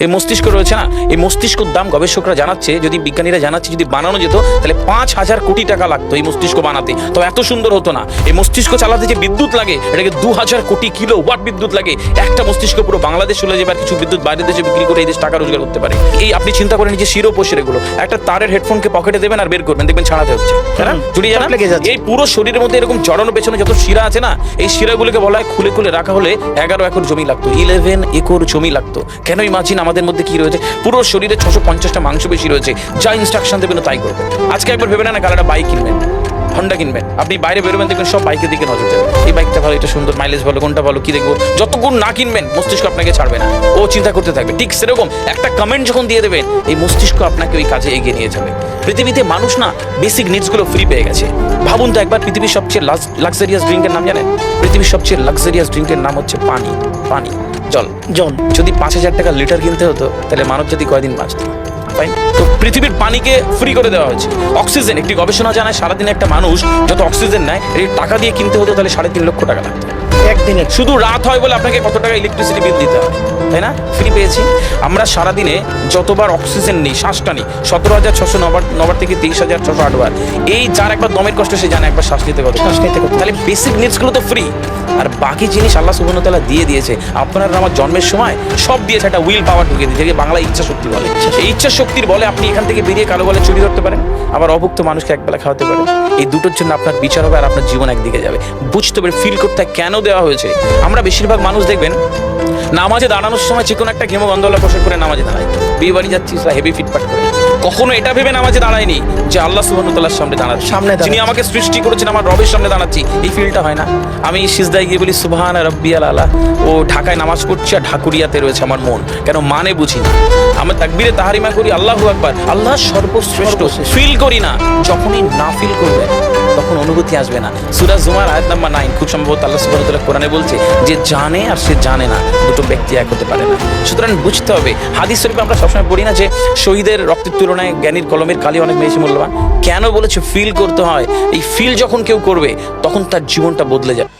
এই মস্তিষ্ক রয়েছে না, এই মস্তিষ্কর দাম গবেষকরা জানাচ্ছে, যদি বিজ্ঞানীরা জানাচ্ছে যদি বানানো যেত তাহলে 5,000 কোটি টাকা লাগতো এই মস্তিষ্ক বানাতে, তো এত সুন্দর হতো না। এই মস্তিষ্ক চালাতে যে বিদ্যুৎ লাগে এটাকে 2000 কোটি কিলো ওয়াট বিদ্যুৎ লাগে। একটা মস্তিষ্ক পুরো বাংলাদেশ চলে যাবে, আর কিছু বিদ্যুৎ বাইরের দেশে বিক্রি করে এই দেশ টাকা রোজগার করতে পারে। এই আপনি চিন্তা করেন যে শিরোপোষের এগুলো, একটা তারের হেডফোনকে পকেটে দেবেন আর বের করবেন, দেখবেন ছাড়াতে হচ্ছে, তাই না? জুড়িয়ে জানা এই পুরো শরীরের মধ্যে এরকম জড়ানো পেছনে যত শিরা আছে না, এই শিরাগুলোকে বলা হয় খুলে খুলে রাখা হলে 11 একর জমি লাগতো, 11 একর জমি লাগতো। কেন ইমাজিন আমাদের মধ্যে কি রয়েছে, পুরো শরীরে 650টা মাংস বেশি রয়েছে, যা ইনস্ট্রাকশন দেবেন তাই করবেন। আজকে একবার ভেবে না কাল একটা বাইক কিনবেন, হন্ডা কিনবেন, আপনি বাইরে বেরোবেন দেখবেন সব বাইকের দিকে নজর দেবেন, এই বাইকটা ভালো, এটা সুন্দর, মাইলেজ ভালো, কোনটা ভালো, কি দেখবো। যতক্ষণ না কিনবেন মস্তিষ্ক আপনাকে ছাড়বে না, ও চিন্তা করতে থাকবে। ঠিক সেরকম একটা কমেন্ট যখন দিয়ে দেবেন এই মস্তিষ্ক আপনাকে ওই কাজে এগিয়ে নিয়ে যাবে। পৃথিবীতে মানুষ না বেসিক নিডসগুলো ফ্রি পেয়ে গেছে। ভাবুন তো একবার, পৃথিবীর সবচেয়ে লাক্সারিয়াস ড্রিঙ্কের নাম জানেন? পৃথিবীর সবচেয়ে লাক্সারিয়াস ড্রিঙ্কের নাম হচ্ছে পানি। পানি, জল। যদি 5,000 টাকা লিটার কিনতে হতো তাহলে মানব জাতি কয়দিন বাঁচত? তো পৃথিবীর পানিকে ফ্রি করে দেওয়া হয়েছে। অক্সিজেন, একটি গবেষণা জানায় সারাদিনে একটা মানুষ যত অক্সিজেন নেয় এই টাকা দিয়ে কিনতে হতো তাহলে 3.5 লক্ষ টাকা লাগতো একদিনে। শুধু রাত হয় বলে আপনাকে কত টাকা ইলেকট্রিসিটি বিল দিতে হয়, তাই না? ফ্রি পেয়েছি। আমরা সারাদিনে যতবার অক্সিজেন নিই, শ্বাসটা নিই, 17,609 থেকে 23,608 বার। এই যার একবার দমের কষ্ট সে জানে একবার শ্বাস নিতে কত। তাহলে বেসিক নিডসগুলো তো ফ্রি, আর বাকি জিনিস আল্লাহ সুবহানাহু ওয়া তাআলা দিয়ে দিয়েছে। আপনার আমার জন্মের সময় সব দিয়েছে, একটা উইল পাওয়ার ঢুকিয়ে দিয়েছে, যেটাকে বাংলা ইচ্ছা শক্তি বলে। এই ইচ্ছা শক্তির বলে আপনি এখান থেকে বেরিয়ে কালো বলে চুরি করতে পারেন, আবার অভুক্ত মানুষকে একবেলা খাওয়াতে পারেন। এই দুটোর জন্য আপনার বিচার হবে আর আপনার জীবন একদিকে যাবে। বুঝতে পারে, ফিল করতে কেন দেওয়া হয়েছে। আমরা বেশিরভাগ মানুষ দেখবেন নামাজে দাঁড়ানোর সময় চিকন একটা ঘেমো গন্ধওয়ালা পোশাক করে নামাজে দাঁড়ায়, বিয়ে বাড়ি যাচ্ছি হেভি ফিটফাট করে। কখনো এটা ভেবে নামাজে দাঁড়ায়নি যে আল্লাহ সুবহানাহু ওয়া তাআলার সামনে দাঁড়াচ্ছি, যিনি আমাকে সৃষ্টি করেছেন, আমার রবের সামনে দাঁড়াচ্ছি। এই ফিলটা হয় না? আমি সিজদায় গিয়ে বলি সুবহান রাব্বিয়াল আলা, ও ঢাকায় নামাজ পড়ছি আর ঢাকুরিয়াতে রয়েছে আমার মন, কেন মানে বুঝি না। আমি তাকবীরে তাহারিমা করি আল্লাহু আকবার, আল্লাহ সর্বশ্রেষ্ঠ, ফিল করি না। যখনই না ফিল করবে তখন অনুভূতি আসবে না। সূরা জুমার আয়াত নাম্বার 9 খুব সম্ভবত আল্লাহ সুবহানাহু ওয়া তাআলা কোরআনে বলছে যে জানে আর সে জানে না, দুটো ব্যক্তি এক হতে পারে না। সুতরাং বুঝতে হবে। হাদিস শরীফে আমরা সবসময় পড়ি না যে শহীদের রক্তের তুলনায় জ্ঞানীর কলমের কালি অনেক বেশি মূল্যবান। কেন বলেছে? ফিল করতে হয়। এই ফিল যখন কেউ করবে তখন তার জীবনটা বদলে যাবে।